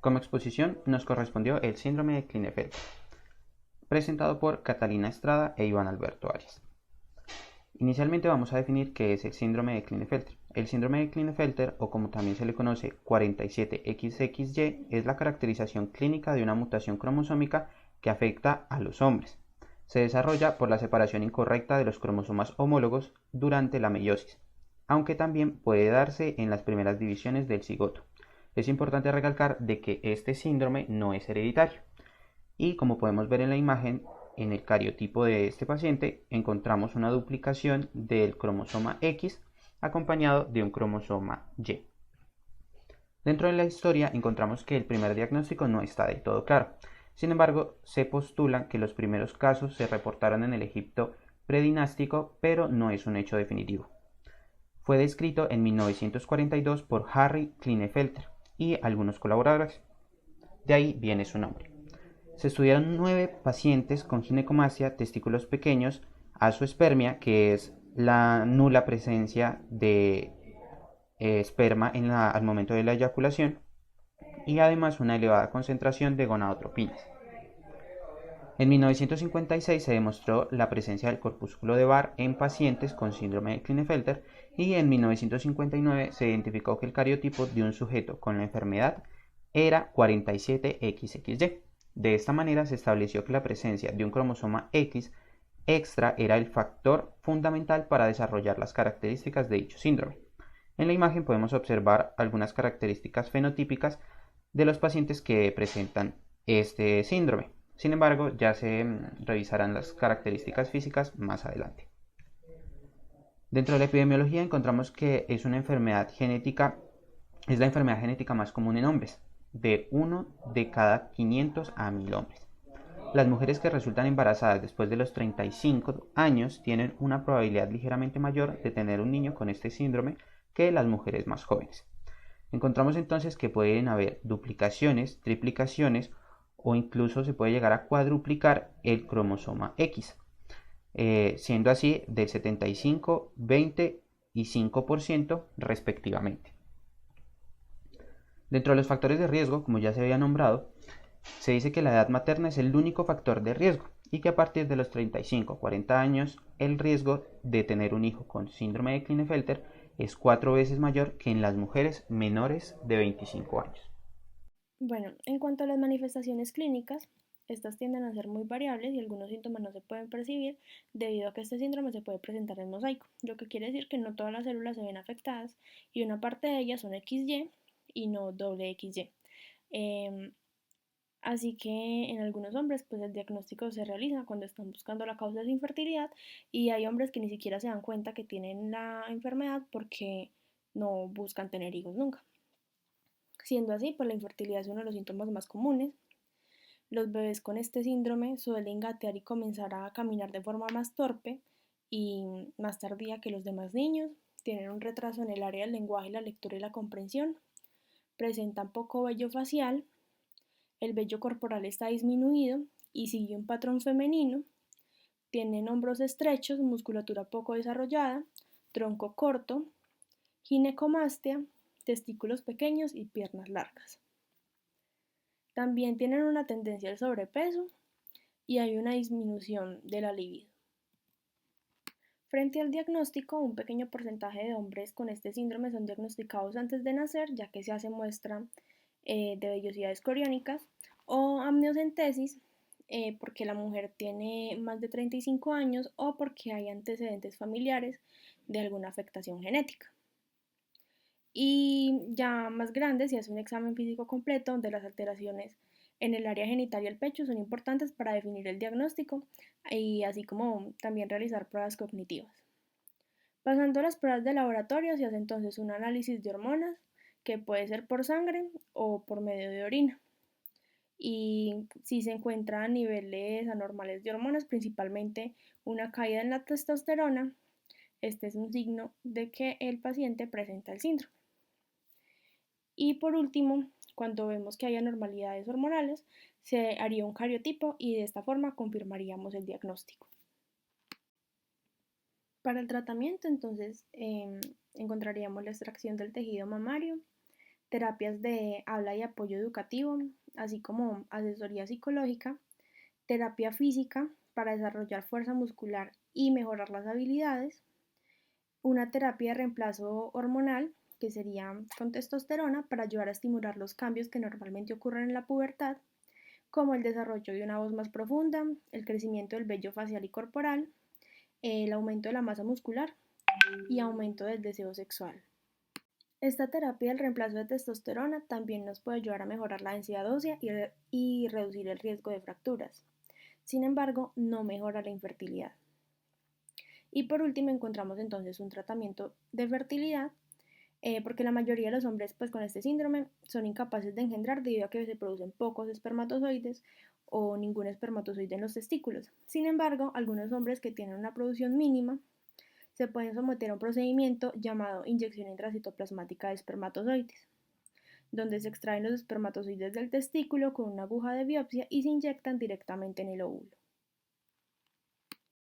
Como exposición nos correspondió el síndrome de Klinefelter, presentado por Catalina Estrada e Iván Alberto Arias. Inicialmente vamos a definir qué es el síndrome de Klinefelter. El síndrome de Klinefelter, o como también se le conoce 47XXY, es la caracterización clínica de una mutación cromosómica que afecta a los hombres. Se desarrolla por la separación incorrecta de los cromosomas homólogos durante la meiosis, aunque también puede darse en las primeras divisiones del cigoto. Es importante recalcar de que este síndrome no es hereditario y, como podemos ver en la imagen, en el cariotipo de este paciente encontramos una duplicación del cromosoma X acompañado de un cromosoma Y. Dentro de la historia encontramos que el primer diagnóstico no está del todo claro. Sin embargo, se postula que los primeros casos se reportaron en el Egipto predinástico, pero no es un hecho definitivo. Fue descrito en 1942 por Harry Klinefelter y algunos colaboradores. De ahí viene su nombre. Se estudiaron 9 pacientes con ginecomastia, testículos pequeños, azoospermia, que es la nula presencia de esperma al momento de la eyaculación, y además una elevada concentración de gonadotropinas. En 1956 se demostró la presencia del corpúsculo de Barr en pacientes con síndrome de Klinefelter y en 1959 se identificó que el cariotipo de un sujeto con la enfermedad era 47XXY. De esta manera se estableció que la presencia de un cromosoma X extra era el factor fundamental para desarrollar las características de dicho síndrome. En la imagen podemos observar algunas características fenotípicas de los pacientes que presentan este síndrome. Sin embargo, ya se revisarán las características físicas más adelante. Dentro de la epidemiología encontramos que es la enfermedad genética más común en hombres, de 1 de cada 500 a 1000 hombres. Las mujeres que resultan embarazadas después de los 35 años tienen una probabilidad ligeramente mayor de tener un niño con este síndrome que las mujeres más jóvenes. Encontramos entonces que pueden haber duplicaciones, triplicaciones o incluso se puede llegar a cuadruplicar el cromosoma X, siendo así del 75, 20 y 5% respectivamente. Dentro de los factores de riesgo, como ya se había nombrado, se dice que la edad materna es el único factor de riesgo y que a partir de los 35 o 40 años el riesgo de tener un hijo con síndrome de Klinefelter es 4 veces mayor que en las mujeres menores de 25 años. Bueno, en cuanto a las manifestaciones clínicas, estas tienden a ser muy variables y algunos síntomas no se pueden percibir debido a que este síndrome se puede presentar en mosaico, lo que quiere decir que no todas las células se ven afectadas y una parte de ellas son XY y no XY. Así que en algunos hombres pues el diagnóstico se realiza cuando están buscando la causa de su infertilidad y hay hombres que ni siquiera se dan cuenta que tienen la enfermedad porque no buscan tener hijos nunca. Siendo así, pues la infertilidad es uno de los síntomas más comunes. Los bebés con este síndrome suelen gatear y comenzar a caminar de forma más torpe y más tardía que los demás niños. Tienen un retraso en el área del lenguaje, la lectura y la comprensión. Presentan poco vello facial. El vello corporal está disminuido y sigue un patrón femenino. Tienen hombros estrechos, musculatura poco desarrollada, tronco corto, ginecomastia, testículos pequeños y piernas largas. También tienen una tendencia al sobrepeso y hay una disminución de la libido. Frente al diagnóstico, un pequeño porcentaje de hombres con este síndrome son diagnosticados antes de nacer, ya que se hace muestra de vellosidades coriónicas o amniocentesis, porque la mujer tiene más de 35 años o porque hay antecedentes familiares de alguna afectación genética. Y ya más grande se hace un examen físico completo donde las alteraciones en el área genital y el pecho son importantes para definir el diagnóstico y así como también realizar pruebas cognitivas. Pasando a las pruebas de laboratorio se hace entonces un análisis de hormonas que puede ser por sangre o por medio de orina. Y si se encuentran niveles anormales de hormonas, principalmente una caída en la testosterona, este es un signo de que el paciente presenta el síndrome. Y por último, cuando vemos que hay anormalidades hormonales, se haría un cariotipo y de esta forma confirmaríamos el diagnóstico. Para el tratamiento, entonces, encontraríamos la extracción del tejido mamario, terapias de habla y apoyo educativo, así como asesoría psicológica, terapia física para desarrollar fuerza muscular y mejorar las habilidades, una terapia de reemplazo hormonal, que sería con testosterona, para ayudar a estimular los cambios que normalmente ocurren en la pubertad, como el desarrollo de una voz más profunda, el crecimiento del vello facial y corporal, el aumento de la masa muscular y aumento del deseo sexual. Esta terapia del reemplazo de testosterona también nos puede ayudar a mejorar la densidad ósea y reducir el riesgo de fracturas. Sin embargo, no mejora la infertilidad. Y por último encontramos entonces un tratamiento de fertilidad, porque la mayoría de los hombres pues con este síndrome son incapaces de engendrar debido a que se producen pocos espermatozoides o ningún espermatozoide en los testículos. Sin embargo, algunos hombres que tienen una producción mínima se pueden someter a un procedimiento llamado inyección intracitoplasmática de espermatozoides, donde se extraen los espermatozoides del testículo con una aguja de biopsia y se inyectan directamente en el óvulo.